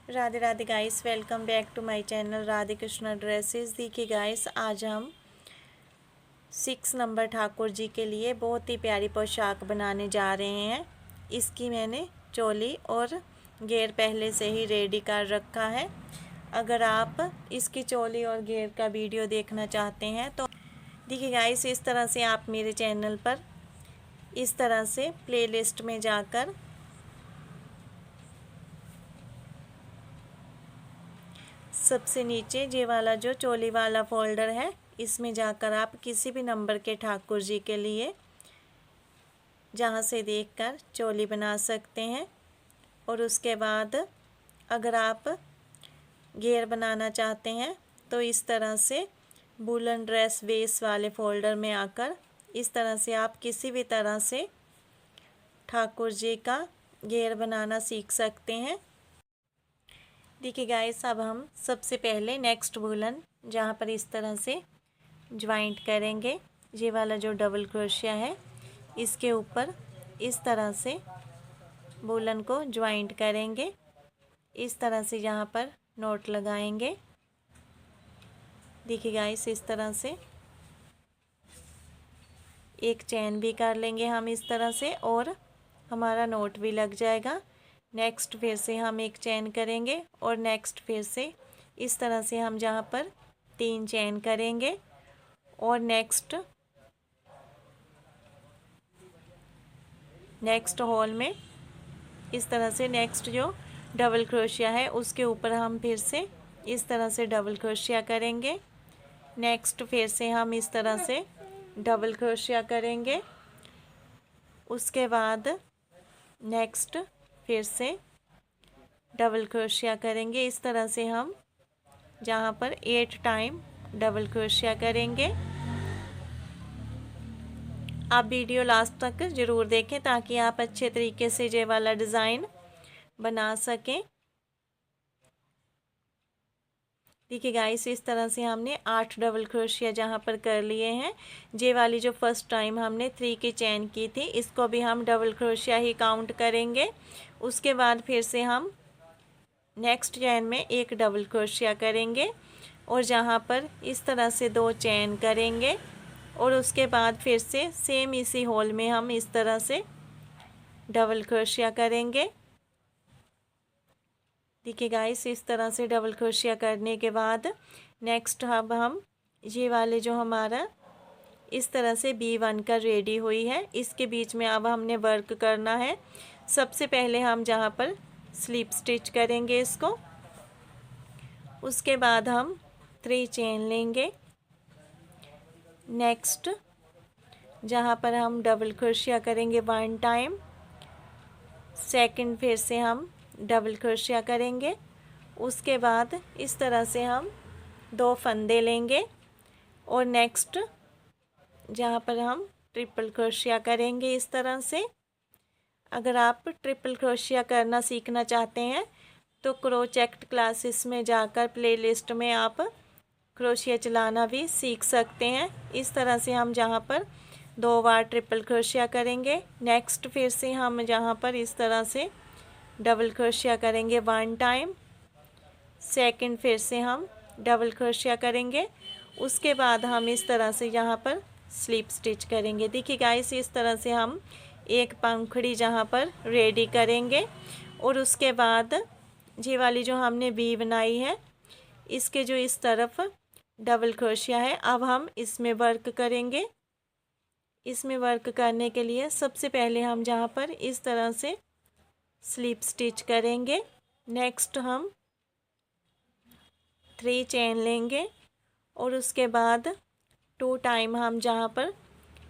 Radhe Radhe guys, welcome back to my channel Radhe Krishna dresses. देखिए guys, आज हम 6 नंबर ठाकुर जी के लिए बहुत ही प्यारी पोशाक बनाने जा रहे हैं। इसकी मैंने चोली और घेर पहले से ही रेडी कर रखा है। अगर आप इसकी चोली और घेर का वीडियो देखना चाहते हैं तो देखिए गाइस, इस तरह से आप मेरे चैनल पर इस तरह से प्लेलिस्ट में जाकर सबसे नीचे ये वाला जो चोली वाला फोल्डर है, इसमें जाकर आप किसी भी नंबर के ठाकुर जी के लिए जहाँ से देखकर चोली बना सकते हैं। और उसके बाद अगर आप घेर बनाना चाहते हैं तो इस तरह से वूलन ड्रेस वेस वाले फोल्डर में आकर इस तरह से आप किसी भी तरह से ठाकुर जी का घेर बनाना सीख सकते हैं। देखिए गाइस, अब हम सबसे पहले नेक्स्ट वूलन जहाँ पर इस तरह से ज्वाइंट करेंगे, ये वाला जो डबल क्रोशिया है इसके ऊपर इस तरह से वूलन को ज्वाइंट करेंगे। इस तरह से यहाँ पर नोट लगाएंगे। देखिए गाइस, इस तरह से एक चैन भी कर लेंगे हम इस तरह से और हमारा नोट भी लग जाएगा। नेक्स्ट फिर से हम एक चैन करेंगे और नेक्स्ट फिर से इस तरह से हम जहाँ पर 3 चैन करेंगे और नेक्स्ट होल में इस तरह से नेक्स्ट जो डबल क्रोशिया है उसके ऊपर हम फिर से इस तरह से डबल क्रोशिया करेंगे। नेक्स्ट फिर से हम इस तरह से डबल क्रोशिया करेंगे। उसके बाद नेक्स्ट फिर से डबल क्रोशिया करेंगे। इस तरह से हम जहाँ पर 8 टाइम डबल क्रोशिया करेंगे। आप वीडियो लास्ट तक ज़रूर देखें ताकि आप अच्छे तरीके से ये वाला डिज़ाइन बना सकें। देखिए गाइस, इस तरह से हमने 8 डबल क्रोशिया जहाँ पर कर लिए हैं। ये वाली जो फर्स्ट टाइम हमने 3 की चैन की थी इसको भी हम डबल क्रोशिया ही काउंट करेंगे। उसके बाद फिर से हम नेक्स्ट चैन में एक डबल क्रोशिया करेंगे और जहाँ पर इस तरह से 2 चैन करेंगे और उसके बाद फिर से सेम इसी होल में हम इस तरह से डबल क्रोशिया करेंगे। देखिए गाइस, इस तरह से डबल क्रोशिया करने के बाद नेक्स्ट अब हम ये वाले जो हमारा इस तरह से B1 का रेडी हुई है इसके बीच में अब हमने वर्क करना है। सबसे पहले हम जहाँ पर स्लिप स्टिच करेंगे इसको, उसके बाद हम 3 चेन लेंगे। नेक्स्ट जहाँ पर हम डबल क्रोशिया करेंगे 1 टाइम, सेकंड फिर से हम डबल क्रोशिया करेंगे। उसके बाद इस तरह से हम 2 फंदे लेंगे और नेक्स्ट जहाँ पर हम ट्रिपल क्रोशिया करेंगे इस तरह से। अगर आप ट्रिपल क्रोशिया करना सीखना चाहते हैं तो क्रोचेट क्लासेस में जाकर प्लेलिस्ट में आप क्रोशिया चलाना भी सीख सकते हैं। इस तरह से हम जहाँ पर 2 बार ट्रिपल क्रोशिया करेंगे। नेक्स्ट फिर से हम जहाँ पर इस तरह से डबल क्रोशिया करेंगे 1 टाइम, सेकंड फिर से हम डबल क्रोशिया करेंगे। उसके बाद हम इस तरह से यहाँ पर स्लिप स्टिच करेंगे। देखिए गाइस, इस तरह से हम एक पंखुड़ी जहाँ पर रेडी करेंगे और उसके बाद ये वाली जो हमने वी बनाई है इसके जो इस तरफ डबल क्रोशिया है अब हम इसमें वर्क करेंगे। इसमें वर्क करने के लिए सबसे पहले हम जहाँ पर इस तरह से स्लिप स्टिच करेंगे। नेक्स्ट हम 3 चेन लेंगे और उसके बाद 2 टाइम हम जहाँ पर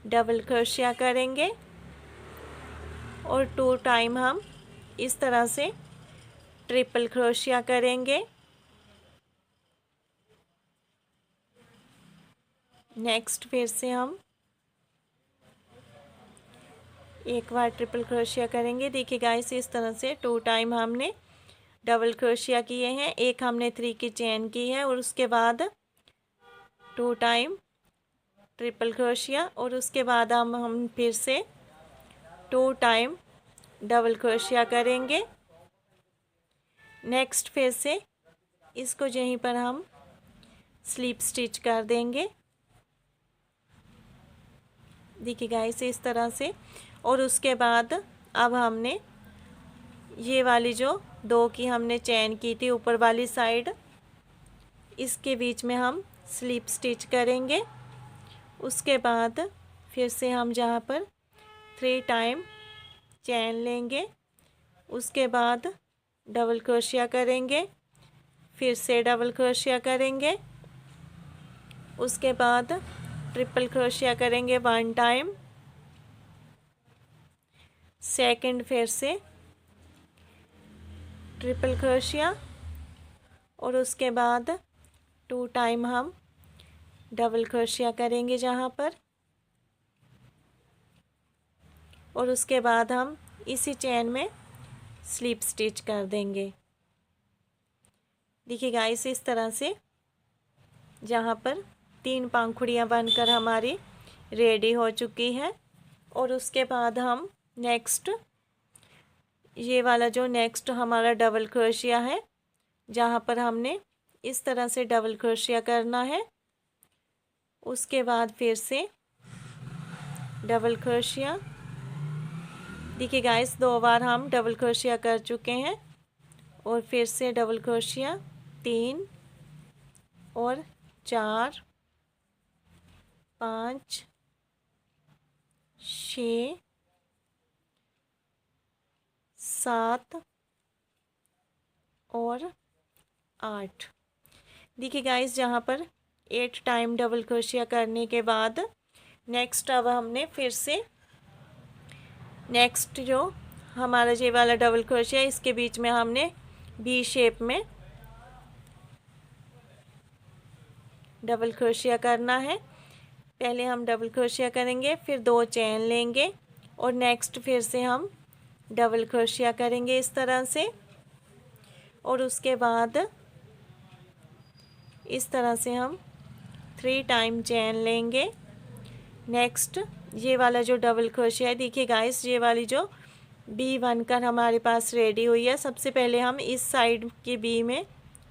डबल क्रोशिया करेंगे और 2 टाइम हम इस तरह से ट्रिपल क्रोशिया करेंगे। नेक्स्ट फिर से हम एक बार ट्रिपल क्रोशिया करेंगे। देखिए गाइस, इस तरह से 2 टाइम हमने डबल क्रोशिया किए हैं, एक हमने 3 की चेन की है और उसके बाद 2 टाइम ट्रिपल क्रोशिया और उसके बाद हम फिर से 2 टाइम डबल क्रोशिया करेंगे। नेक्स्ट फिर से इसको यहीं पर हम स्लिप स्टिच कर देंगे। देखिए गाइस इस तरह से। और उसके बाद अब हमने ये वाली जो दो की हमने चेन की थी ऊपर वाली साइड, इसके बीच में हम स्लिप स्टिच करेंगे। उसके बाद फिर से हम जहाँ पर 3 टाइम चेन लेंगे, उसके बाद डबल क्रोशिया करेंगे, फिर से डबल क्रोशिया करेंगे, उसके बाद ट्रिपल क्रोशिया करेंगे 1 टाइम, सेकंड फिर से ट्रिपल क्रोशिया, और उसके बाद 2 टाइम हम डबल क्रोशिया करेंगे जहाँ पर, और उसके बाद हम इसी चेन में स्लिप स्टिच कर देंगे। देखिए गाइस इस तरह से जहाँ पर 3 पंखुड़ियाँ बनकर हमारी रेडी हो चुकी है। और उसके बाद हम नेक्स्ट ये वाला जो नेक्स्ट हमारा डबल क्रोशिया है, जहाँ पर हमने इस तरह से डबल क्रोशिया करना है, उसके बाद फिर से डबल क्रोशिया। देखिए गाइस 2 बार हम डबल क्रोशिया कर चुके हैं, और फिर से डबल क्रोशिया 3 और 4 5 6 7 और 8। देखिए गाइस जहाँ पर 8 टाइम डबल क्रोशिया करने के बाद नेक्स्ट अब हमने फिर से नेक्स्ट जो हमारा ये वाला डबल क्रोशिया, इसके बीच में हमने वी शेप में डबल क्रोशिया करना है। पहले हम डबल क्रोशिया करेंगे, फिर 2 चेन लेंगे, और नेक्स्ट फिर से हम डबल क्रोशिया करेंगे इस तरह से, और उसके बाद इस तरह से हम 3 टाइम चेन लेंगे। नेक्स्ट ये वाला जो डबल क्रोशिया है, देखिए गाइस ये वाली जो बी बनकर हमारे पास रेडी हुई है, सबसे पहले हम इस साइड की बी में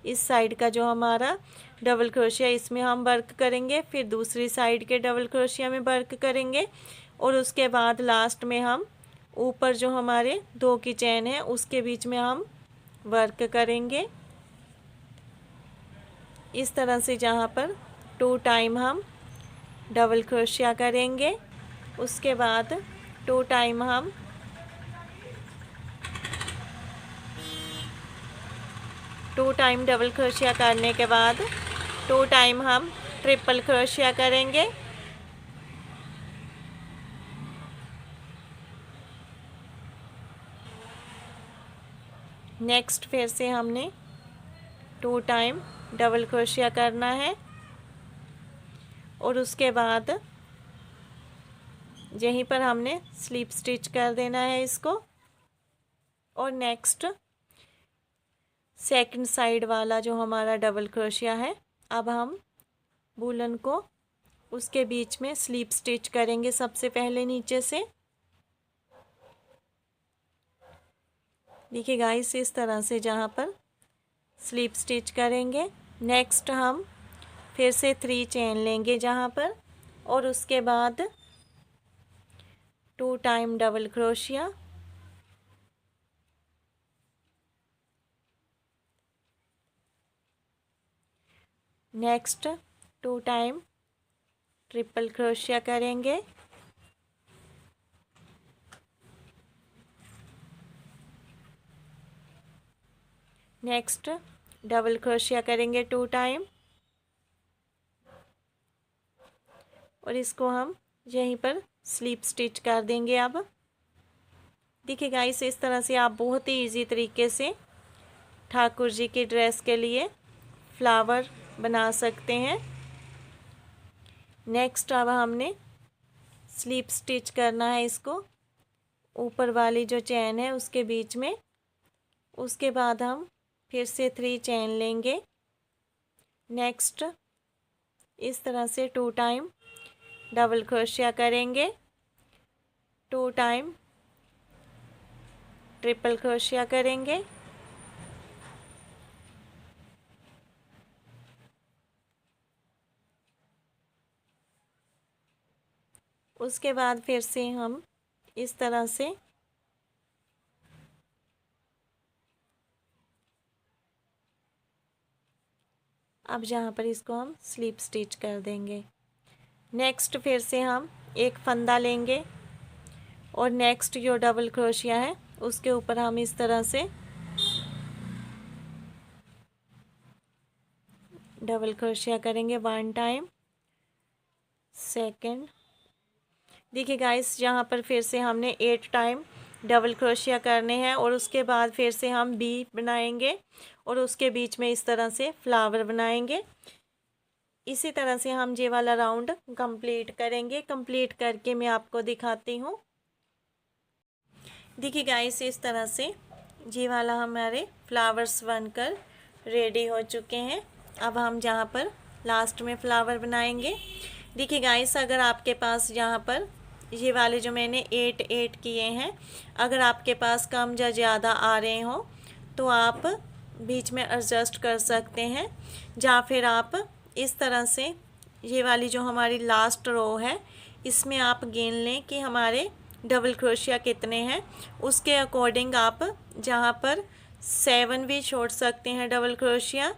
इस साइड का जो हमारा डबल क्रोशिया इसमें हम वर्क करेंगे, फिर दूसरी साइड के डबल क्रोशिया में वर्क करेंगे, और उसके बाद लास्ट में हम ऊपर जो हमारे 2 की चेन है उसके बीच में हम वर्क करेंगे इस तरह से, जहाँ पर 2 टाइम हम डबल क्रोशिया करेंगे। उसके बाद 2 टाइम हम डबल क्रोशिया करने के बाद 2 टाइम हम ट्रिपल क्रोशिया करेंगे। नेक्स्ट फिर से हमने 2 टाइम डबल क्रोशिया करना है, और उसके बाद यहीं पर हमने स्लिप स्टिच कर देना है इसको, और नेक्स्ट सेकंड साइड वाला जो हमारा डबल क्रोशिया है, अब हम वूलन को उसके बीच में स्लिप स्टिच करेंगे सबसे पहले नीचे से। देखिए गाइस इस तरह से जहाँ पर स्लिप स्टिच करेंगे। नेक्स्ट हम फिर से 3 चेन लेंगे जहाँ पर, और उसके बाद 2 time double crochet, next 2 time triple crochet करेंगे, नेक्स्ट डबल क्रोशिया करेंगे 2 टाइम, और इसको हम यहीं पर स्लिप स्टिच कर देंगे। अब देखिए गाइस इस तरह से आप बहुत ही इजी तरीके से ठाकुर जी की ड्रेस के लिए फ्लावर बना सकते हैं। नेक्स्ट अब हमने स्लिप स्टिच करना है इसको ऊपर वाली जो चेन है उसके बीच में। उसके बाद हम फिर से 3 चेन लेंगे। नेक्स्ट इस तरह से 2 टाइम डबल क्रोशिया करेंगे, 2 टाइम ट्रिपल क्रोशिया करेंगे, उसके बाद फिर से हम इस तरह से अब जहाँ पर इसको हम स्लिप स्टिच कर देंगे। नेक्स्ट फिर से हम एक फंदा लेंगे और नेक्स्ट जो डबल क्रोशिया है उसके ऊपर हम इस तरह से डबल क्रोशिया करेंगे 1 टाइम, सेकंड। देखिए गाइस, यहाँ पर फिर से हमने 8 टाइम डबल क्रोशिया करने हैं और उसके बाद फिर से हम बी बनाएंगे और उसके बीच में इस तरह से फ्लावर बनाएंगे। इसी तरह से हम ये वाला राउंड कंप्लीट करेंगे। कंप्लीट करके मैं आपको दिखाती हूँ। देखिए गाइस, इस तरह से ये वाला हमारे फ्लावर्स बनकर रेडी हो चुके हैं। अब हम जहाँ पर लास्ट में फ्लावर बनाएंगे। देखिए गाइस, अगर आपके पास यहाँ पर ये वाले जो मैंने 8 किए हैं, अगर आपके पास कम या ज़्यादा आ रहे हो तो आप बीच में एडजस्ट कर सकते हैं, या फिर आप इस तरह से ये वाली जो हमारी लास्ट रो है इसमें आप गिन लें कि हमारे डबल क्रोशिया कितने हैं। उसके अकॉर्डिंग आप जहाँ पर 7 भी छोड़ सकते हैं डबल क्रोशिया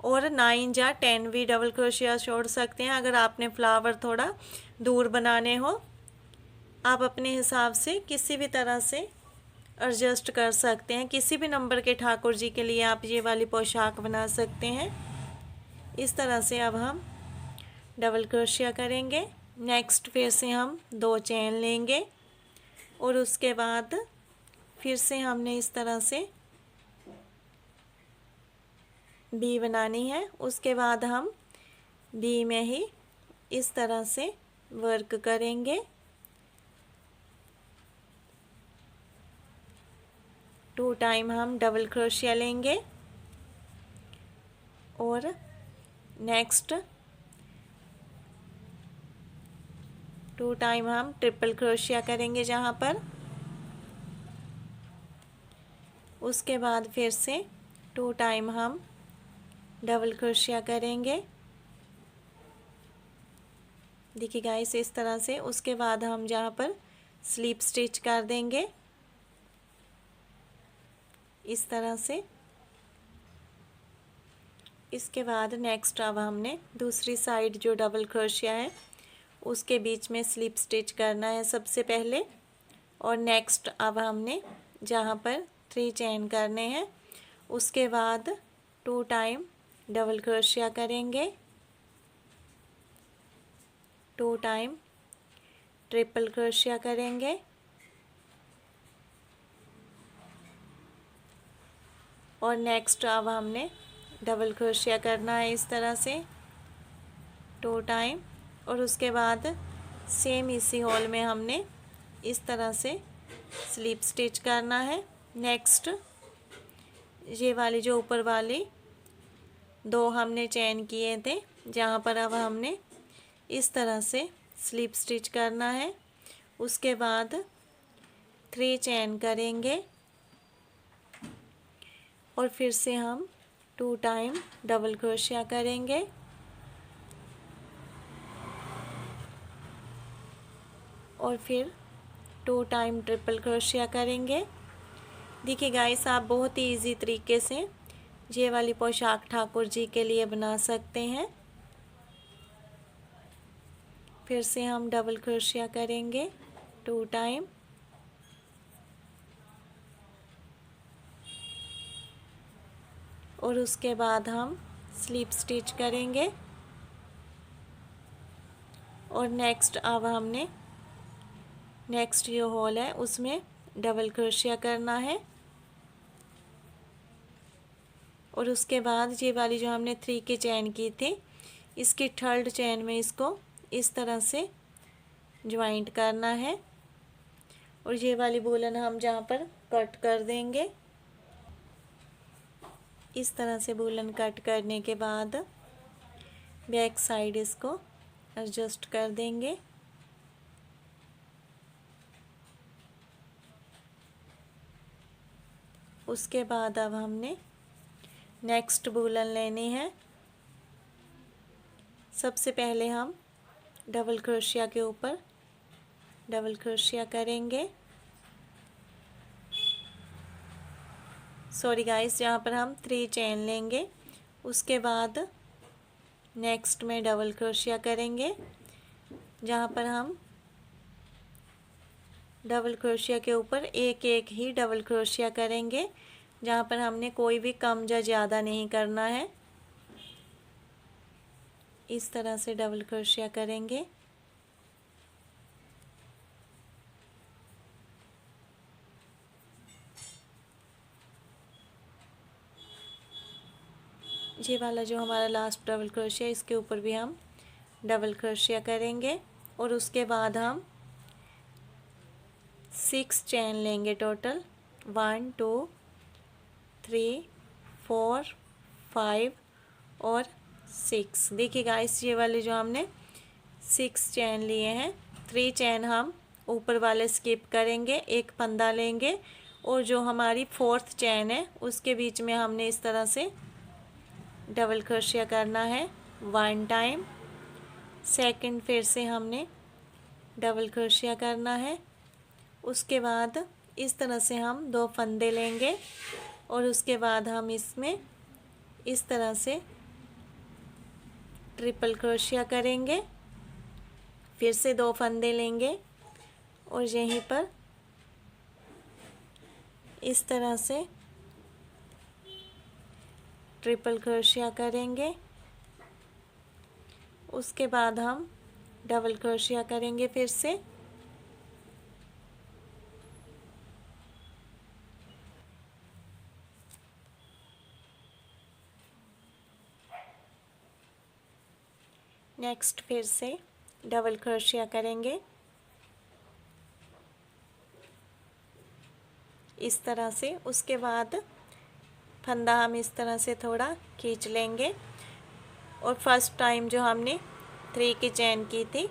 और 9 या 10 भी डबल क्रोशिया छोड़ सकते हैं। अगर आपने फ्लावर थोड़ा दूर बनाने हो, आप अपने हिसाब से किसी भी तरह से एडजस्ट कर सकते हैं। किसी भी नंबर के ठाकुर जी के लिए आप ये वाली पोशाक बना सकते हैं। इस तरह से अब हम डबल क्रोशिया करेंगे। नेक्स्ट फिर से हम 2 चेन लेंगे और उसके बाद फिर से हमने इस तरह से बी बनानी है। उसके बाद हम बी में ही इस तरह से वर्क करेंगे। 2 टाइम हम डबल क्रोशिया लेंगे और नेक्स्ट 2 टाइम हम ट्रिपल क्रोशिया करेंगे जहाँ पर। उसके बाद फिर से 2 टाइम हम डबल क्रोशिया करेंगे। देखिए गाइस, इस तरह से। उसके बाद हम जहाँ पर स्लिप स्टिच कर देंगे इस तरह से। इसके बाद नेक्स्ट अब हमने दूसरी साइड जो डबल क्रोशिया है उसके बीच में स्लिप स्टिच करना है सबसे पहले। और नेक्स्ट अब हमने जहाँ पर 3 चेन करने हैं उसके बाद 2 टाइम डबल क्रोशिया करेंगे, 2 टाइम ट्रिपल क्रोशिया करेंगे और नेक्स्ट अब हमने डबल क्रोशिया करना है इस तरह से 2 टाइम। और उसके बाद सेम इसी होल में हमने इस तरह से स्लिप स्टिच करना है। नेक्स्ट ये वाली जो ऊपर वाली 2 हमने चेन किए थे जहाँ पर अब हमने इस तरह से स्लिप स्टिच करना है। उसके बाद 3 चेन करेंगे और फिर से हम 2 टाइम डबल क्रोशिया करेंगे और फिर 2 टाइम ट्रिपल क्रोशिया करेंगे। देखिए गाइस, आप बहुत ही इजी तरीके से ये वाली पोशाक ठाकुर जी के लिए बना सकते हैं। फिर से हम डबल क्रोशिया करेंगे 2 टाइम और उसके बाद हम स्लिप स्टिच करेंगे और नेक्स्ट अब हमने नेक्स्ट जो होल है उसमें डबल क्रोशिया करना है और उसके बाद ये वाली जो हमने 3 की चेन की थी इसकी 3rd चेन में इसको इस तरह से ज्वाइंट करना है और ये वाली वूलन हम जहाँ पर कट कर देंगे। इस तरह से वूलन कट करने के बाद बैक साइड इसको एडजस्ट कर देंगे। उसके बाद अब हमने नेक्स्ट वूलन लेनी है। सबसे पहले हम डबल क्रोशिया के ऊपर डबल क्रोशिया करेंगे। सॉरी गाइस, यहाँ पर हम 3 चेन लेंगे, उसके बाद नेक्स्ट में डबल क्रोशिया करेंगे, जहाँ पर हम डबल क्रोशिया के ऊपर एक एक ही डबल क्रोशिया करेंगे, जहाँ पर हमने कोई भी कम या ज़्यादा नहीं करना है। इस तरह से डबल क्रोशिया करेंगे। ये वाला जो हमारा लास्ट डबल क्रोशिया, इसके ऊपर भी हम डबल क्रोशिया करेंगे और उसके बाद हम 6 चेन लेंगे टोटल। 1 2 3 4 5 और 6। देखिए गाइस, ये वाले जो हमने 6 चेन लिए हैं, 3 चेन हम ऊपर वाले स्किप करेंगे, एक फंदा लेंगे और जो हमारी 4th चेन है उसके बीच में हमने इस तरह से डबल क्रोशिया करना है 1 टाइम। सेकंड फिर से हमने डबल क्रोशिया करना है। उसके बाद इस तरह से हम 2 फंदे लेंगे और उसके बाद हम इसमें इस तरह से ट्रिपल क्रोशिया करेंगे। फिर से 2 फंदे लेंगे और यहीं पर इस तरह से ट्रिपल क्रोशिया करेंगे। उसके बाद हम डबल क्रोशिया करेंगे फिर से। नेक्स्ट फिर से डबल क्रोशिया करेंगे इस तरह से। उसके बाद फंदा हम इस तरह से थोड़ा खींच लेंगे और फर्स्ट टाइम जो हमने 3 की चेन की थी,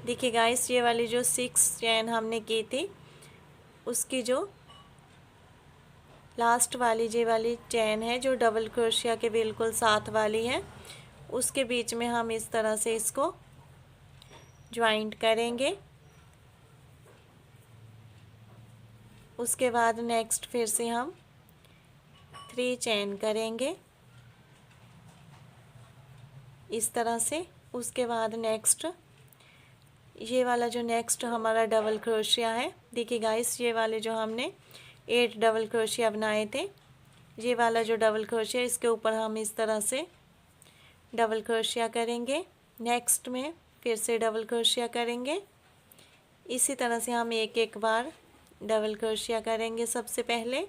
देखिए गाइस, ये वाली जो 6 चेन हमने की थी उसकी जो लास्ट वाली ये वाली चेन है जो डबल क्रोशिया के बिल्कुल साथ वाली है, उसके बीच में हम इस तरह से इसको ज्वाइंट करेंगे। उसके बाद नेक्स्ट फिर से हम 3 चेन करेंगे इस तरह से। उसके बाद नेक्स्ट ये वाला जो नेक्स्ट हमारा डबल क्रोशिया है, देखिए गाइस, ये वाले जो हमने 8 डबल क्रोशिया बनाए थे, ये वाला जो डबल क्रोशिया, इसके ऊपर हम इस तरह से डबल क्रोशिया करेंगे। नेक्स्ट में फिर से डबल क्रोशिया करेंगे। इसी तरह से हम एक एक बार डबल क्रोशिया करेंगे सबसे पहले।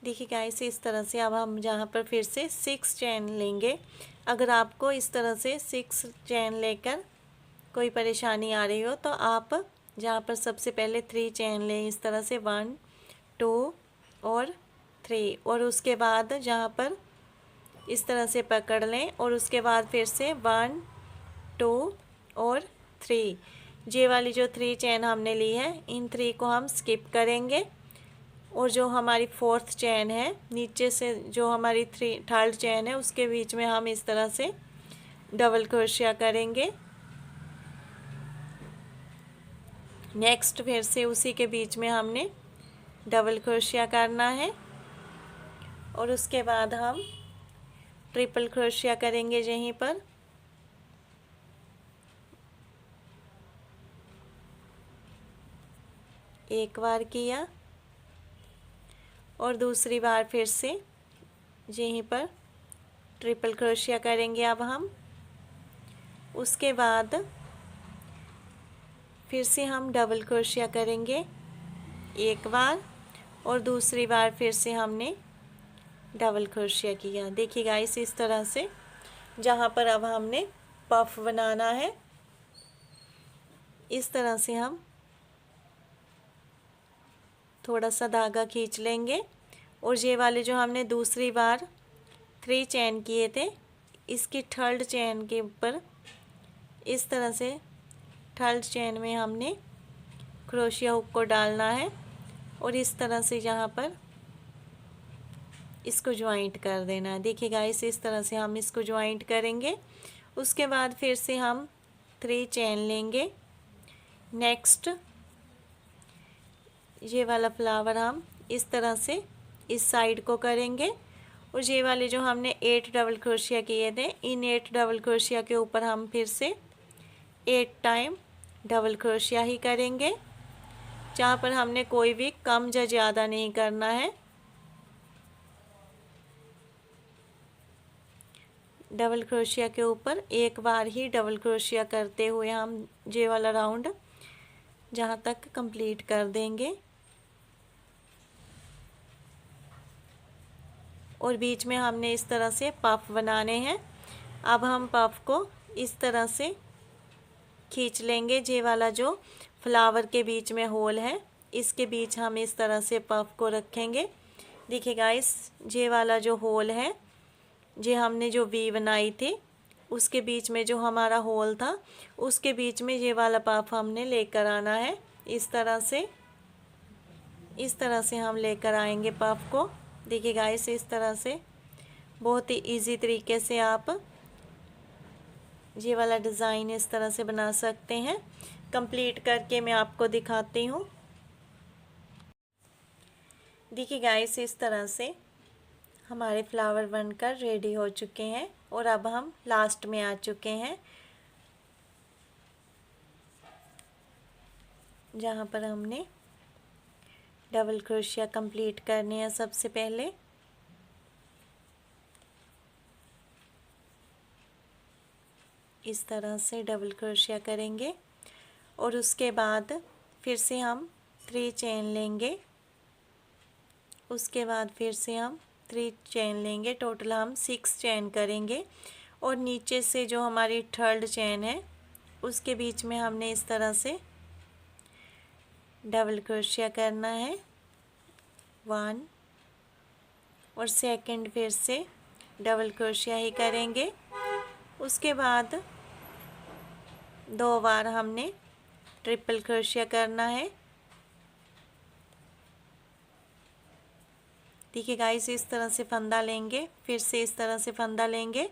देखिए गाइस, इस तरह से अब हम जहाँ पर फिर से 6 चेन लेंगे। अगर आपको इस तरह से 6 चेन लेकर कोई परेशानी आ रही हो तो आप जहाँ पर सबसे पहले 3 चेन लें इस तरह से 1 2 और 3, और उसके बाद जहाँ पर इस तरह से पकड़ लें और उसके बाद फिर से 1 2 और 3। ये वाली जो 3 चेन हमने ली है, इन 3 को हम स्किप करेंगे और जो हमारी 4th चेन है नीचे से, जो हमारी 3rd चेन है उसके बीच में हम इस तरह से डबल क्रोशिया करेंगे। नेक्स्ट फिर से उसी के बीच में हमने डबल क्रोशिया करना है और उसके बाद हम ट्रिपल क्रोशिया करेंगे यहीं पर। एक बार किया और दूसरी बार फिर से यहीं पर ट्रिपल क्रोशिया करेंगे अब हम। उसके बाद फिर से हम डबल क्रोशिया करेंगे एक बार और दूसरी बार फिर से हमने डबल क्रोशिया किया। देखिए गाइस, इस तरह से जहाँ पर अब हमने पफ बनाना है, इस तरह से हम थोड़ा सा धागा खींच लेंगे और ये वाले जो हमने दूसरी बार 3 चेन किए थे, इसकी थर्ड चेन के ऊपर इस तरह से थर्ड चेन में हमने क्रोशिया हुक को डालना है और इस तरह से यहाँ पर इसको ज्वाइंट कर देना है। देखिए गाइस, इस तरह से हम इसको ज्वाइंट करेंगे। उसके बाद फिर से हम 3 चेन लेंगे। नेक्स्ट ये वाला फ्लावर हम इस तरह से इस साइड को करेंगे और ये वाले जो हमने 8 डबल क्रोशिया किए थे, इन 8 डबल क्रोशिया के ऊपर हम फिर से 8 टाइम डबल क्रोशिया ही करेंगे, जहाँ पर हमने कोई भी कम या ज़्यादा नहीं करना है। डबल क्रोशिया के ऊपर एक बार ही डबल क्रोशिया करते हुए हम ये वाला राउंड जहाँ तक कंप्लीट कर देंगे और बीच में हमने इस तरह से पफ बनाने हैं। अब हम पफ को इस तरह से खींच लेंगे। ये वाला जो फ्लावर के बीच में होल है, इसके बीच हम इस तरह से पफ को रखेंगे। देखिए गाइस, ये वाला जो होल है, ये हमने जो वी बनाई थी उसके बीच में जो हमारा होल था, उसके बीच में ये वाला पफ हमने लेकर आना है। इस तरह से हम लेकर आएंगे पफ को। देखिए गाइस, इस तरह से बहुत ही इजी तरीके से आप ये वाला डिज़ाइन इस तरह से बना सकते हैं। कंप्लीट करके मैं आपको दिखाती हूँ। देखिए गाइस, इस तरह से हमारे फ्लावर बनकर रेडी हो चुके हैं और अब हम लास्ट में आ चुके हैं, जहाँ पर हमने डबल क्रोशिया कंप्लीट करनी है। सबसे पहले इस तरह से डबल क्रोशिया करेंगे और उसके बाद फिर से हम 3 चेन लेंगे। उसके बाद फिर से हम 3 चेन लेंगे। टोटल हम 6 चेन करेंगे और नीचे से जो हमारी थर्ड चेन है उसके बीच में हमने इस तरह से डबल क्रोशिया करना है 1 और सेकंड फिर से डबल क्रोशिया ही करेंगे। उसके बाद 2 बार हमने ट्रिपल क्रोशिया करना है। देखिए गाइस, इस तरह से फंदा लेंगे, फिर से इस तरह से फंदा लेंगे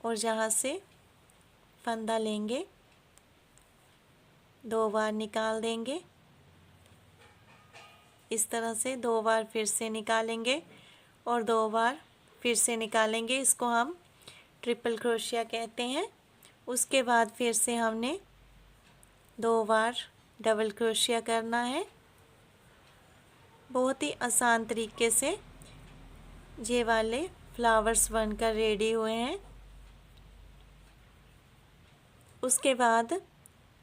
और जहाँ से फंदा लेंगे 2 बार निकाल देंगे। इस तरह से 2 बार फिर से निकालेंगे और 2 बार फिर से निकालेंगे। इसको हम ट्रिपल क्रोशिया कहते हैं। उसके बाद फिर से हमने 2 बार डबल क्रोशिया करना है। बहुत ही आसान तरीके से ये वाले फ्लावर्स बनकर रेडी हुए हैं। उसके बाद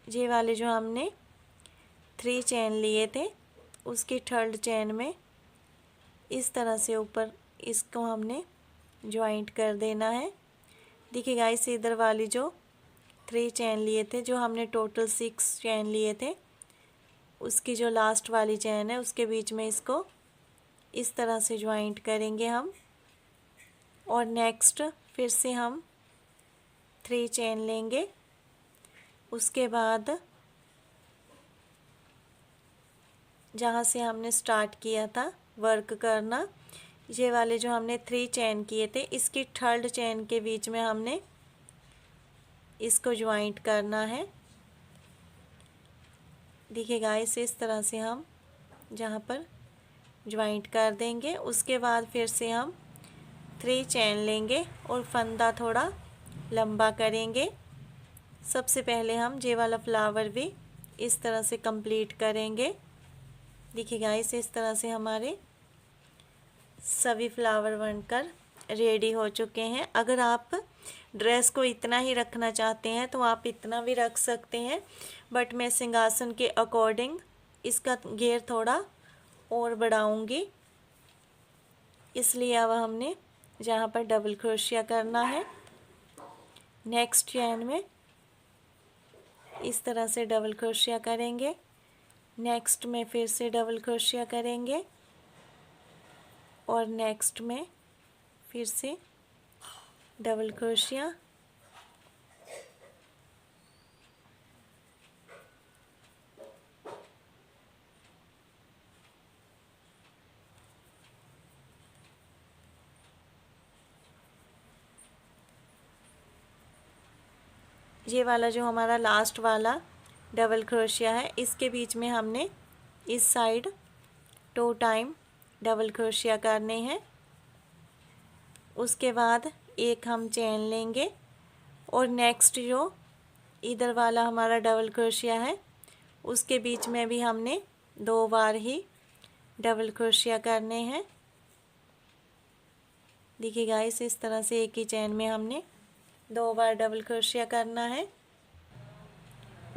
ये वाले जो हमने 3 चेन लिए थे, उसकी थर्ड चेन में इस तरह से ऊपर इसको हमने ज्वाइंट कर देना है। देखिए गाइस, इधर वाली जो 3 चेन लिए थे, जो हमने टोटल 6 चेन लिए थे, उसकी जो लास्ट वाली चेन है उसके बीच में इसको इस तरह से ज्वाइंट करेंगे हम। और नेक्स्ट फिर से हम 3 चेन लेंगे। उसके बाद जहाँ से हमने स्टार्ट किया था वर्क करना, ये वाले जो हमने 3 चेन किए थे, इसकी थर्ड चेन के बीच में हमने इसको ज्वाइंट करना है। देखिए गाइस, इस तरह से हम जहाँ पर ज्वाइंट कर देंगे। उसके बाद फिर से हम 3 चेन लेंगे और फंदा थोड़ा लंबा करेंगे। सबसे पहले हम ये वाला फ्लावर भी इस तरह से कंप्लीट करेंगे। देखिए गाइस, इस तरह से हमारे सभी फ्लावर बनकर रेडी हो चुके हैं। अगर आप ड्रेस को इतना ही रखना चाहते हैं तो आप इतना भी रख सकते हैं, बट मैं सिंहासन के अकॉर्डिंग इसका घेर थोड़ा और बढ़ाऊंगी, इसलिए अब हमने जहाँ पर डबल क्रोशिया करना है, नेक्स्ट चेन में इस तरह से डबल क्रोशिया करेंगे। नेक्स्ट में फिर से डबल क्रोशिया करेंगे और नेक्स्ट में फिर से डबल क्रोशिया, ये वाला जो हमारा लास्ट वाला डबल क्रोशिया है, इसके बीच में हमने इस साइड 2 टाइम डबल क्रोशिया करने हैं। उसके बाद एक हम चेन लेंगे और नेक्स्ट जो इधर वाला हमारा डबल क्रोशिया है उसके बीच में भी हमने 2 बार ही डबल क्रोशिया करने हैं। देखिए गाइस, इस तरह से एक ही चेन में हमने 2 बार डबल क्रोशिया करना है।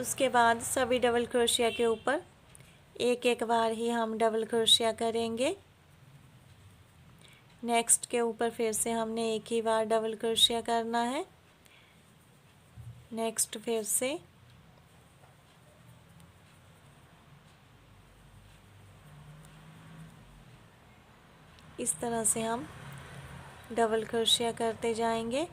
उसके बाद सभी डबल क्रोशिया के ऊपर एक एक बार ही हम डबल क्रोशिया करेंगे। नेक्स्ट के ऊपर फिर से हमने एक ही बार डबल क्रोशिया करना है। नेक्स्ट फिर से इस तरह से हम डबल क्रोशिया करते जाएंगे।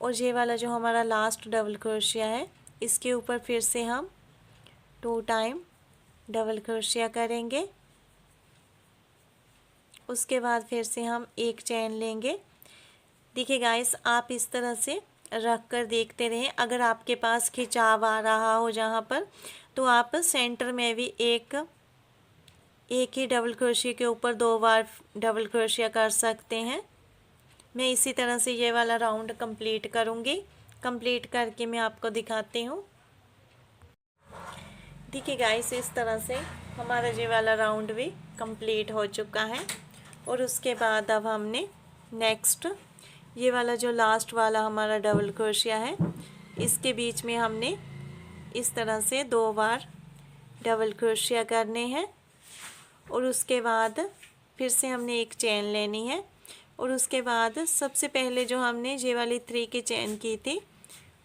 और ये वाला जो हमारा लास्ट डबल क्रोशिया है इसके ऊपर फिर से हम 2 टाइम डबल क्रोशिया करेंगे। उसके बाद फिर से हम एक चेन लेंगे। देखिए गाइस, आप इस तरह से रख कर देखते रहें। अगर आपके पास खिंचाव आ रहा हो जहाँ पर, तो आप सेंटर में भी एक ही डबल क्रोशिया के ऊपर 2 बार डबल क्रोशिया कर सकते हैं। मैं इसी तरह से ये वाला राउंड कंप्लीट करूँगी। कंप्लीट करके मैं आपको दिखाती हूँ। देखिए गाइस, इस तरह से हमारा ये वाला राउंड भी कंप्लीट हो चुका है। और उसके बाद अब हमने नेक्स्ट ये वाला जो लास्ट वाला हमारा डबल क्रोशिया है इसके बीच में हमने इस तरह से 2 बार डबल क्रोशिया करने हैं। और उसके बाद फिर से हमने एक चेन लेनी है। और उसके बाद सबसे पहले जो हमने ये वाली 3 की चेन की थी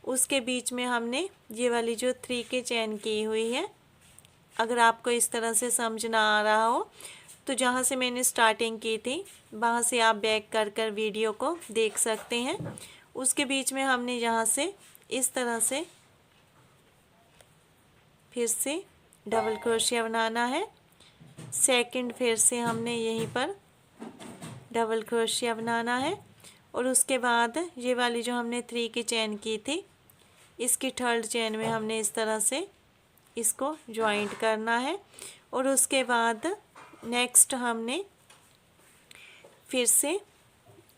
उसके बीच में हमने ये वाली जो 3 की चेन की हुई है। अगर आपको इस तरह से समझ ना आ रहा हो तो जहाँ से मैंने स्टार्टिंग की थी वहाँ से आप बैक कर कर वीडियो को देख सकते हैं। उसके बीच में हमने यहाँ से इस तरह से फिर से डबल क्रोशिया बनाना है। सेकंड फिर से हमने यहीं पर डबल क्रोशिया बनाना है। और उसके बाद ये वाली जो हमने 3 की चेन की थी इसकी थर्ड चेन में हमने इस तरह से इसको ज्वाइंट करना है। और उसके बाद नेक्स्ट हमने फिर से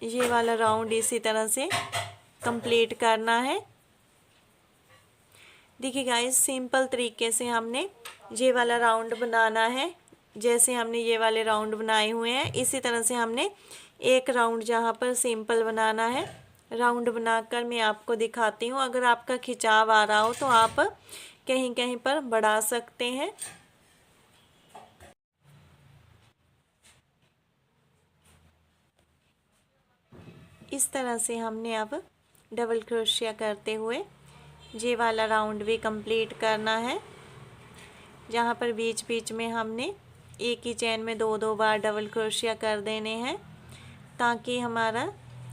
ये वाला राउंड इसी तरह से कंप्लीट करना है। देखिए गाइस, सिंपल तरीके से हमने ये वाला राउंड बनाना है। जैसे हमने ये वाले राउंड बनाए हुए हैं इसी तरह से हमने एक राउंड जहाँ पर सिंपल बनाना है। राउंड बनाकर मैं आपको दिखाती हूँ। अगर आपका खिंचाव आ रहा हो तो आप कहीं कहीं पर बढ़ा सकते हैं। इस तरह से हमने अब डबल क्रोशिया करते हुए ये वाला राउंड भी कंप्लीट करना है। जहाँ पर बीच बीच में हमने एक ही चेन में 2-2 बार डबल क्रोशिया कर देने हैं ताकि हमारा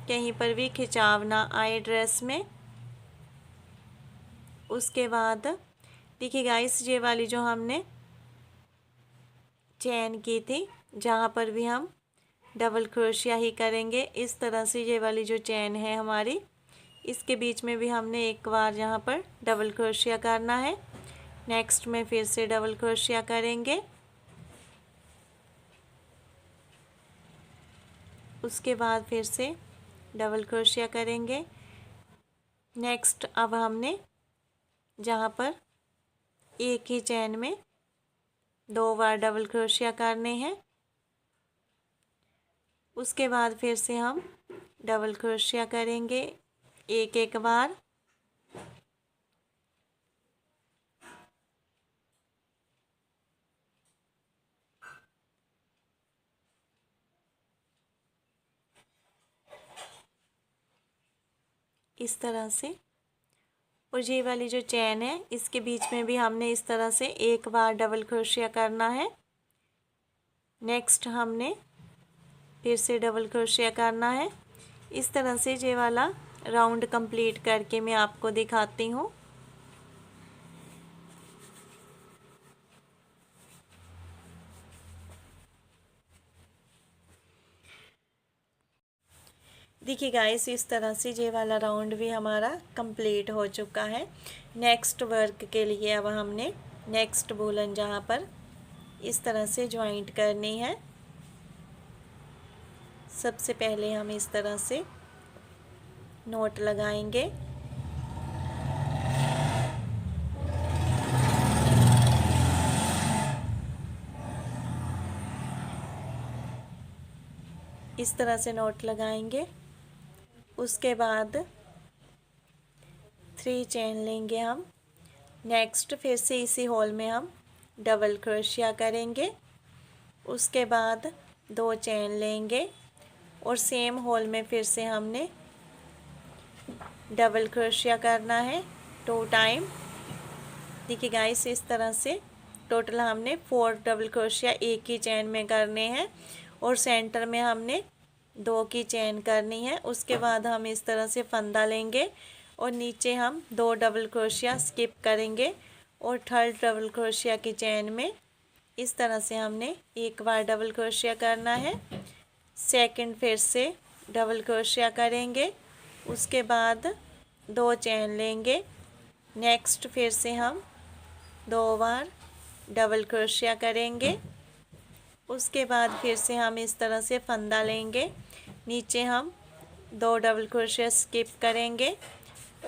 कहीं पर भी खिंचाव ना आए ड्रेस में। उसके बाद देखिए गाइस, ये वाली जो हमने चेन की थी जहाँ पर भी हम डबल क्रोशिया ही करेंगे। इस तरह से ये वाली जो चेन है हमारी इसके बीच में भी हमने एक बार यहाँ पर डबल क्रोशिया करना है। नेक्स्ट में फिर से डबल क्रोशिया करेंगे। उसके बाद फिर से डबल क्रोशिया करेंगे। नेक्स्ट अब हमने जहाँ पर एक ही चेन में 2 बार डबल क्रोशिया करने हैं। उसके बाद फिर से हम डबल क्रोशिया करेंगे एक एक बार। इस तरह से। और ये वाली जो चेन है इसके बीच में भी हमने इस तरह से एक बार डबल क्रोशिया करना है। नेक्स्ट हमने फिर से डबल क्रोशिया करना है। इस तरह से ये वाला राउंड कंप्लीट करके मैं आपको दिखाती हूँ। देखिए गाइस, इस तरह से ये वाला राउंड भी हमारा कंप्लीट हो चुका है। नेक्स्ट वर्क के लिए अब हमने नेक्स्ट वूलन जहाँ पर इस तरह से ज्वाइंट करनी है। सबसे पहले हम इस तरह से नोट लगाएंगे। इस तरह से नोट लगाएंगे। उसके बाद 3 चेन लेंगे हम। नेक्स्ट फिर से इसी होल में हम डबल क्रोशिया करेंगे। उसके बाद 2 चेन लेंगे और सेम होल में फिर से हमने डबल क्रोशिया करना है 2 टाइम। देखिए गाइस, इस तरह से टोटल हमने 4 डबल क्रोशिया एक ही चेन में करने हैं और सेंटर में हमने 2 की चेन करनी है। उसके बाद हम इस तरह से फंदा लेंगे और नीचे हम 2 डबल क्रोशिया स्किप करेंगे और थर्ड डबल क्रोशिया की चेन में इस तरह से हमने एक बार डबल क्रोशिया करना है। सेकंड फिर से डबल क्रोशिया करेंगे। उसके बाद 2 चेन लेंगे। नेक्स्ट फिर से हम 2 बार डबल क्रोशिया करेंगे। उसके बाद फिर से हम इस तरह से फंदा लेंगे। नीचे हम 2 डबल क्रोशिया स्किप करेंगे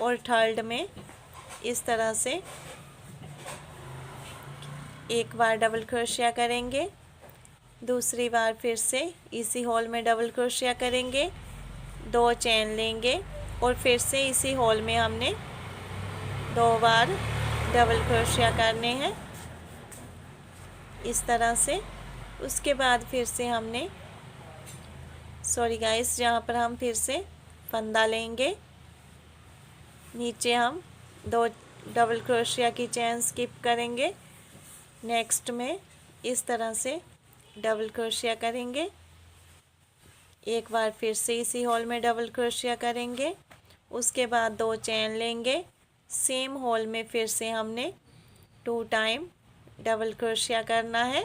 और थर्ड में इस तरह से एक बार डबल क्रोशिया करेंगे। दूसरी बार फिर से इसी होल में डबल क्रोशिया करेंगे। 2 चेन लेंगे और फिर से इसी होल में हमने 2 बार डबल क्रोशिया करने हैं इस तरह से। उसके बाद फिर से हमने सॉरी गाइस, जहाँ पर हम फिर से फंदा लेंगे। नीचे हम 2 डबल क्रोशिया की चेन स्किप करेंगे। नेक्स्ट में इस तरह से डबल क्रोशिया करेंगे। एक बार फिर से इसी होल में डबल क्रोशिया करेंगे। उसके बाद 2 चेन लेंगे। सेम होल में फिर से हमने 2 टाइम डबल क्रोशिया करना है।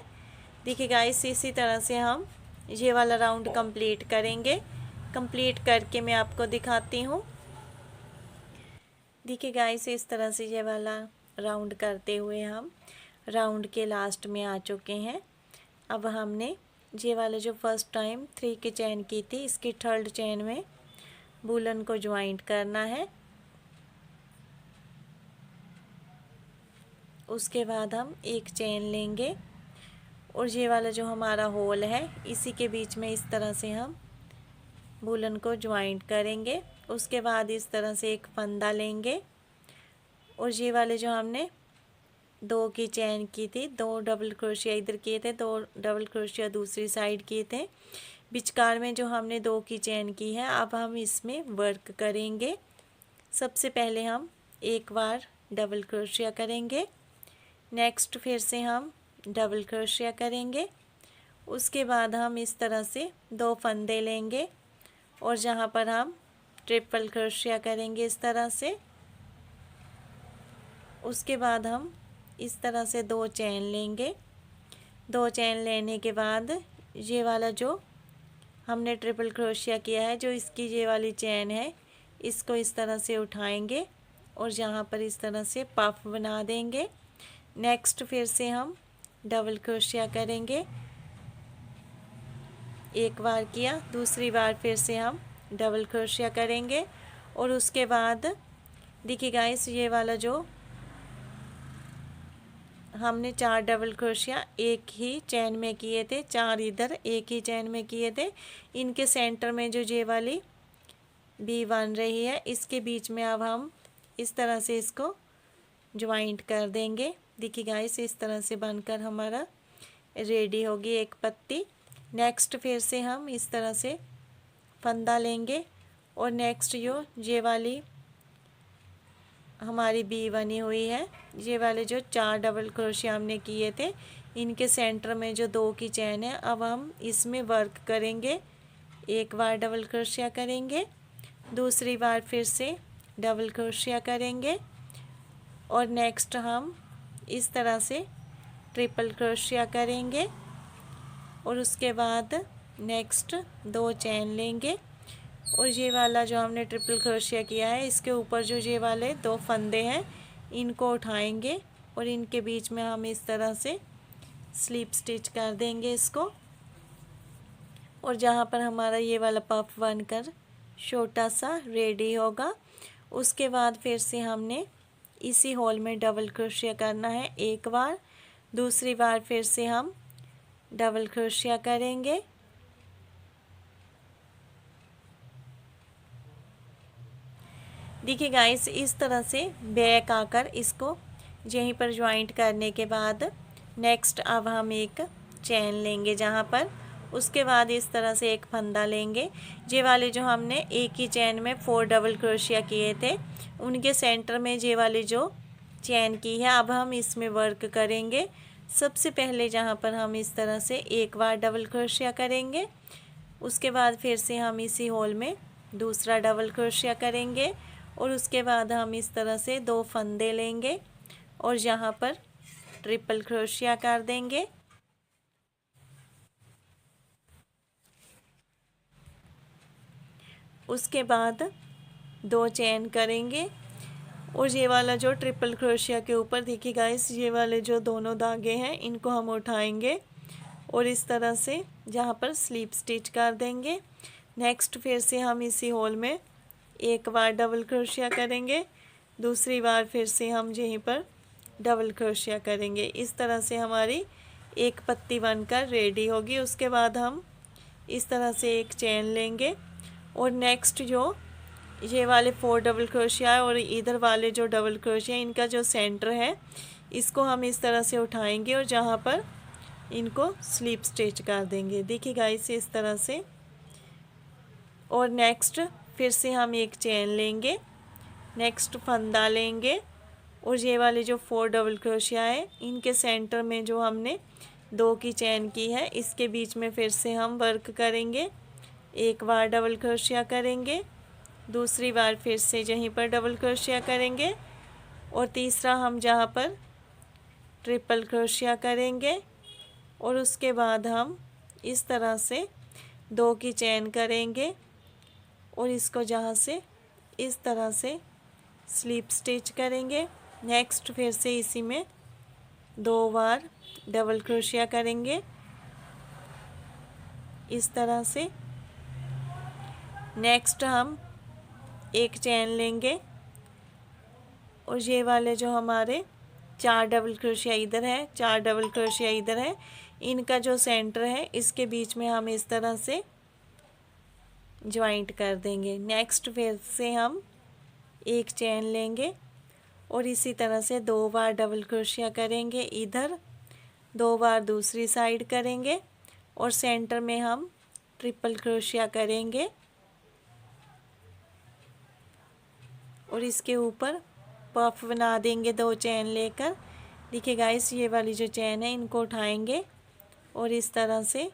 देखिए गाइस, इसी तरह से हम ये वाला राउंड कंप्लीट करेंगे। कंप्लीट करके मैं आपको दिखाती हूँ। देखिए गाइस, इस तरह से ये वाला राउंड करते हुए हम राउंड के लास्ट में आ चुके हैं। अब हमने ये वाला जो फर्स्ट टाइम 3 की चेन की थी, इसकी थर्ड चेन में वूलन को ज्वाइंट करना है। उसके बाद हम एक चेन लेंगे और ये वाला जो हमारा होल है इसी के बीच में इस तरह से हम वूलन को ज्वाइंट करेंगे। उसके बाद इस तरह से एक फंदा लेंगे और ये वाले जो हमने 2 की चेन की थी, 2 डबल क्रोशिया इधर किए थे, 2 डबल क्रोशिया दूसरी साइड किए थे। बीचकार में जो हमने 2 की चेन की है, अब हम इसमें वर्क करेंगे। सबसे पहले हम एक बार डबल क्रोशिया करेंगे। नेक्स्ट फिर से हम डबल क्रोशिया करेंगे। उसके बाद हम इस तरह से 2 फंदे लेंगे और जहाँ पर हम ट्रिपल क्रोशिया करेंगे इस तरह से। उसके बाद हम इस तरह से 2 चेन लेंगे। 2 चेन लेने के बाद ये वाला जो हमने ट्रिपल क्रोशिया किया है, जो इसकी ये वाली चेन है, इसको इस तरह से उठाएंगे और यहाँ पर इस तरह से पफ बना देंगे। नेक्स्ट फिर से हम डबल क्रोशिया करेंगे। एक बार किया, दूसरी बार फिर से हम डबल क्रोशिया करेंगे और उसके बाद देखिए गाइस, ये वाला जो हमने 4 डबल क्रोशिया एक ही चेन में किए थे, 4 इधर एक ही चेन में किए थे, इनके सेंटर में जो ये वाली बी बन रही है, इसके बीच में अब हम इस तरह से इसको ज्वाइंट कर देंगे। देखिए गाइस, इस तरह से बनकर हमारा रेडी होगी एक पत्ती। नेक्स्ट फिर से हम इस तरह से फंदा लेंगे और नेक्स्ट जो ये वाली हमारी बी बनी हुई है, ये वाले जो 4 डबल क्रोशिया हमने किए थे, इनके सेंटर में जो 2 की चेन है, अब हम इसमें वर्क करेंगे एक बार डबल क्रोशिया करेंगे, दूसरी बार फिर से डबल क्रोशिया करेंगे और नेक्स्ट हम इस तरह से ट्रिपल क्रोशिया करेंगे और उसके बाद नेक्स्ट 2 चेन लेंगे और ये वाला जो हमने ट्रिपल क्रोशिया किया है इसके ऊपर जो ये वाले 2 फंदे हैं इनको उठाएंगे और इनके बीच में हम इस तरह से स्लिप स्टिच कर देंगे इसको। और जहाँ पर हमारा ये वाला पफ बनकर छोटा सा रेडी होगा, उसके बाद फिर से हमने इसी होल में डबल क्रोशिया करना है एक बार, दूसरी बार फिर से हम डबल क्रोशिया करेंगे। देखिए गाइस, इस तरह से बैक आकर इसको यहीं पर ज्वाइंट करने के बाद नेक्स्ट अब हम एक चेन लेंगे जहाँ पर, उसके बाद इस तरह से एक फंदा लेंगे। ये वाले जो हमने एक ही चेन में 4 डबल क्रोशिया किए थे उनके सेंटर में ये वाली जो चेन की है अब हम इसमें वर्क करेंगे। सबसे पहले जहाँ पर हम इस तरह से एक बार डबल क्रोशिया करेंगे, उसके बाद फिर से हम इसी होल में दूसरा डबल क्रोशिया करेंगे और उसके बाद हम इस तरह से 2 फंदे लेंगे और यहाँ पर ट्रिपल क्रोशिया कर देंगे। उसके बाद 2 चेन करेंगे और ये वाला जो ट्रिपल क्रोशिया के ऊपर देखिए गाइस, ये वाले जो दोनों धागे हैं इनको हम उठाएंगे और इस तरह से जहाँ पर स्लिप स्टिच कर देंगे। नेक्स्ट फिर से हम इसी होल में एक बार डबल क्रोशिया करेंगे, दूसरी बार फिर से हम यहीं पर डबल क्रोशिया करेंगे। इस तरह से हमारी एक पत्ती बनकर रेडी होगी। उसके बाद हम इस तरह से एक चेन लेंगे और नेक्स्ट जो ये वाले 4 डबल क्रोशिया है और इधर वाले जो डबल क्रोशिया इनका जो सेंटर है इसको हम इस तरह से उठाएंगे और जहाँ पर इनको स्लिप स्टिच कर देंगे। देखिए गाइस, इस तरह से। और नेक्स्ट फिर से हम एक चेन लेंगे, नेक्स्ट फंदा लेंगे और ये वाले जो 4 डबल क्रोशिया है इनके सेंटर में जो हमने 2 की चेन की है इसके बीच में फिर से हम वर्क करेंगे। एक बार डबल क्रोशिया करेंगे, दूसरी बार फिर से यहीं पर डबल क्रोशिया करेंगे और तीसरा हम जहाँ पर ट्रिपल क्रोशिया करेंगे और उसके बाद हम इस तरह से 2 की चेन करेंगे और इसको जहाँ से इस तरह से स्लिप स्टिच करेंगे। नेक्स्ट फिर से इसी में 2 बार डबल क्रोशिया करेंगे इस तरह से। नेक्स्ट हम एक चेन लेंगे और ये वाले जो हमारे 4 डबल क्रोशिया इधर है, 4 डबल क्रोशिया इधर है, इनका जो सेंटर है इसके बीच में हम इस तरह से ज्वाइंट कर देंगे। नेक्स्ट फिर से हम एक चेन लेंगे और इसी तरह से 2 बार डबल क्रोशिया करेंगे इधर, 2 बार दूसरी साइड करेंगे और सेंटर में हम ट्रिपल क्रोशिया करेंगे और इसके ऊपर पफ बना देंगे 2 चेन लेकर। देखिए गाइस, ये वाली जो चेन है इनको उठाएंगे और इस तरह से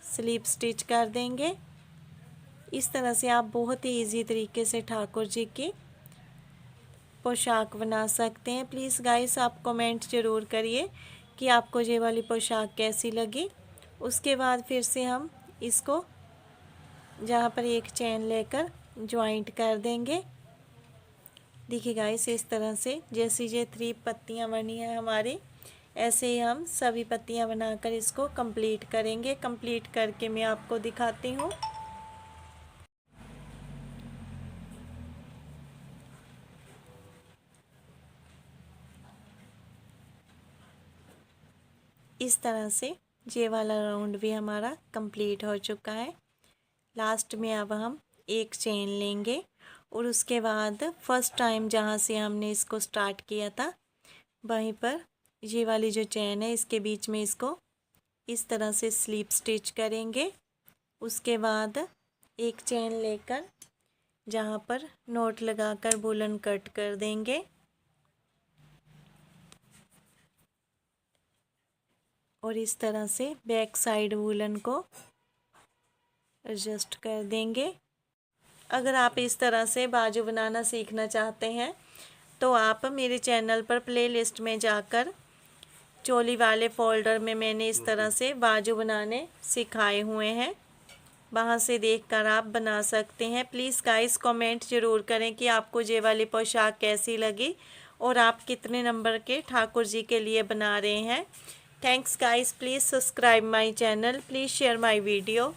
स्लिप स्टिच कर देंगे। इस तरह से आप बहुत ही इजी तरीके से ठाकुर जी की पोशाक बना सकते हैं। प्लीज़ गाइस, आप कमेंट ज़रूर करिए कि आपको ये वाली पोशाक कैसी लगी। उसके बाद फिर से हम इसको जहाँ पर एक चेन लेकर ज्वाइंट कर देंगे। देखिए गाइस, इस तरह से जैसी ये 3 पत्तियाँ बनी हैं हमारी, ऐसे ही हम सभी पत्तियाँ बनाकर इसको कंप्लीट करेंगे। कंप्लीट करके मैं आपको दिखाती हूँ। इस तरह से ये वाला राउंड भी हमारा कंप्लीट हो चुका है। लास्ट में अब हम एक चेन लेंगे और उसके बाद फर्स्ट टाइम जहाँ से हमने इसको स्टार्ट किया था वहीं पर ये वाली जो चेन है इसके बीच में इसको इस तरह से स्लिप स्टिच करेंगे। उसके बाद एक चेन लेकर जहाँ पर नोट लगाकर वूलन कट कर देंगे और इस तरह से बैक साइड वूलन को एडजस्ट कर देंगे। अगर आप इस तरह से बाजू बनाना सीखना चाहते हैं तो आप मेरे चैनल पर प्लेलिस्ट में जाकर चोली वाले फोल्डर में मैंने इस तरह से बाजू बनाने सिखाए हुए हैं, वहाँ से देखकर आप बना सकते हैं। प्लीज़ गाइस कमेंट ज़रूर करें कि आपको ये वाली पोशाक कैसी लगी और आप कितने नंबर के ठाकुर जी के लिए बना रहे हैं। Thanks guys, please subscribe my channel, please share my video.